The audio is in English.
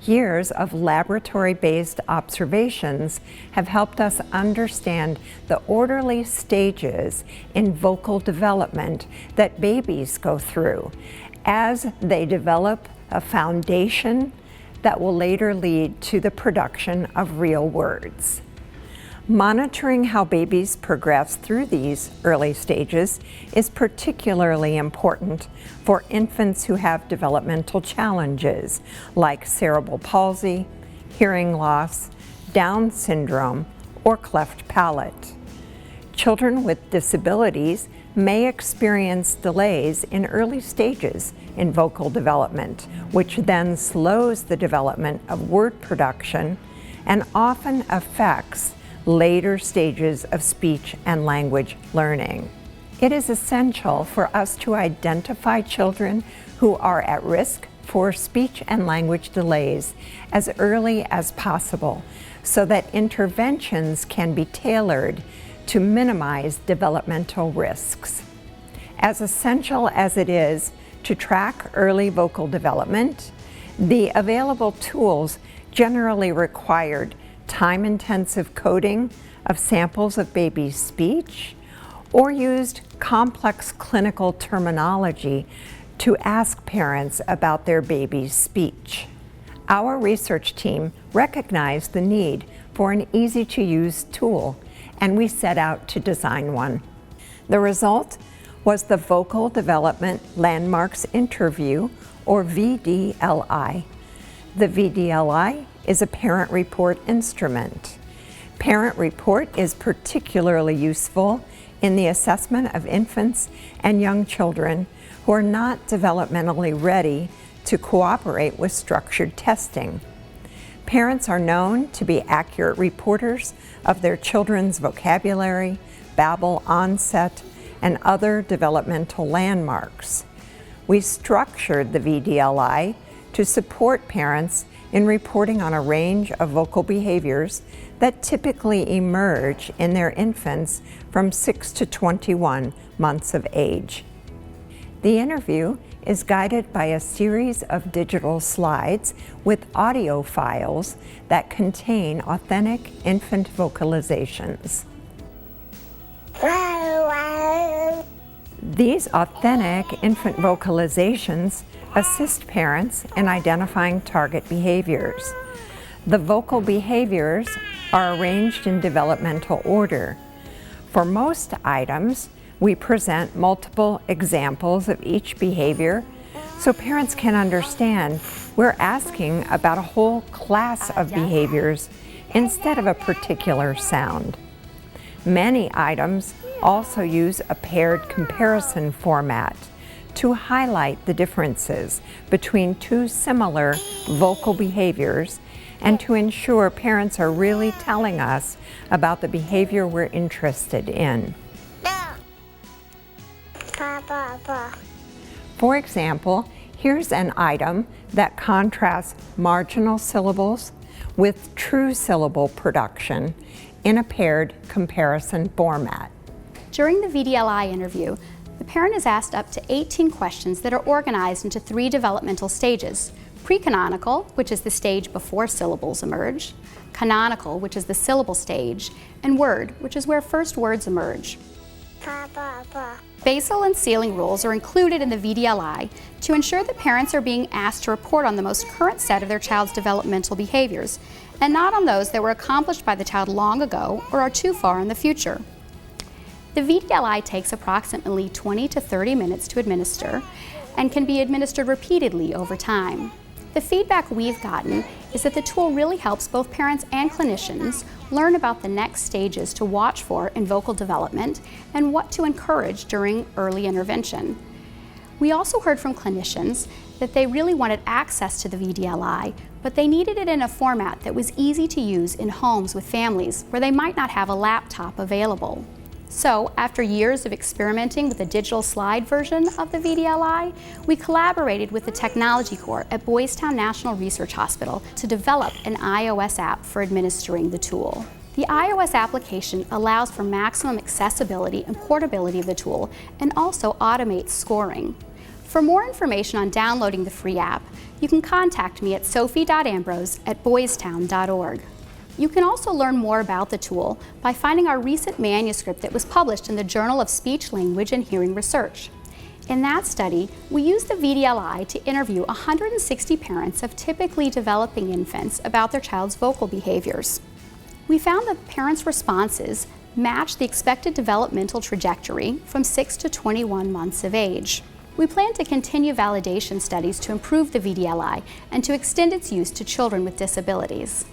Years of laboratory-based observations have helped us understand the orderly stages in vocal development that babies go through as they develop a foundation that will later lead to the production of real words. Monitoring how babies progress through these early stages is particularly important for infants who have developmental challenges like cerebral palsy, hearing loss, Down syndrome, or cleft palate. Children with disabilities may experience delays in early stages in vocal development, which then slows the development of word production and often affects later stages of speech and language learning. It is essential for us to identify children who are at risk for speech and language delays as early as possible so that interventions can be tailored to minimize developmental risks. As essential as it is to track early vocal development, the available tools generally required time-intensive coding of samples of baby's speech, or used complex clinical terminology to ask parents about their baby's speech. Our research team recognized the need for an easy-to-use tool, and we set out to design one. The result was the Vocal Development Landmarks Interview, or VDLI. The VDLI is a parent report instrument. Parent report is particularly useful in the assessment of infants and young children who are not developmentally ready to cooperate with structured testing. Parents are known to be accurate reporters of their children's vocabulary, babble onset, and other developmental landmarks. We structured the VDLI to support parents in reporting on a range of vocal behaviors that typically emerge in their infants from 6 to 21 months of age. The interview is guided by a series of digital slides with audio files that contain authentic infant vocalizations. These authentic infant vocalizations assist parents in identifying target behaviors. The vocal behaviors are arranged in developmental order. For most items, we present multiple examples of each behavior so parents can understand we're asking about a whole class of behaviors instead of a particular sound. Many items also use a paired comparison format to highlight the differences between two similar vocal behaviors and to ensure parents are really telling us about the behavior we're interested in. For example, here's an item that contrasts marginal syllables with true syllable production in a paired comparison format. During the VDLI interview, the parent is asked up to 18 questions that are organized into 3 developmental stages: pre-canonical, which is the stage before syllables emerge; canonical, which is the syllable stage; and word, which is where first words emerge. Basal and ceiling rules are included in the VDLI to ensure that parents are being asked to report on the most current set of their child's developmental behaviors, and not on those that were accomplished by the child long ago or are too far in the future. The VDLI takes approximately 20 to 30 minutes to administer and can be administered repeatedly over time. The feedback we've gotten is that the tool really helps both parents and clinicians learn about the next stages to watch for in vocal development and what to encourage during early intervention. We also heard from clinicians that they really wanted access to the VDLI, but they needed it in a format that was easy to use in homes with families where they might not have a laptop available. So, after years of experimenting with a digital slide version of the VDLI, we collaborated with the Technology Corps at Boys Town National Research Hospital to develop an iOS app for administering the tool. The iOS application allows for maximum accessibility and portability of the tool and also automates scoring. For more information on downloading the free app, you can contact me at sophie.ambrose@boystown.org. You can also learn more about the tool by finding our recent manuscript that was published in the Journal of Speech, Language, and Hearing Research. In that study, we used the VDLI to interview 160 parents of typically developing infants about their child's vocal behaviors. We found that parents' responses matched the expected developmental trajectory from 6 to 21 months of age. We plan to continue validation studies to improve the VDLI and to extend its use to children with disabilities.